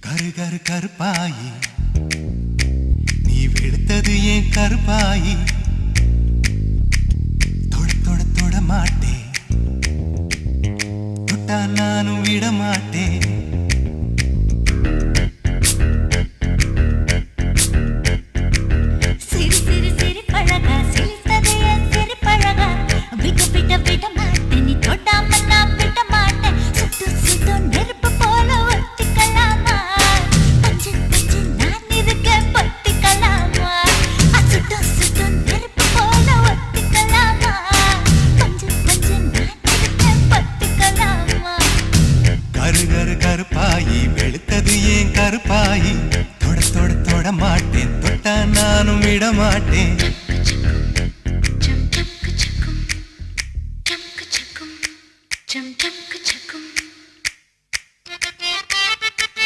கரு கரு கருப்பாயி நீ வெளுத்தது ஏன் கருப்பாயி தொட தொட தொட மாட்டேன் தொட்டா நானும் விட மாட்டேன் கருப்பாயி வெளுத்தது ஏன் கருப்பாயி தொட தொட தொட மாட்டேன் தொட்டா நானும் விட மாட்டேன்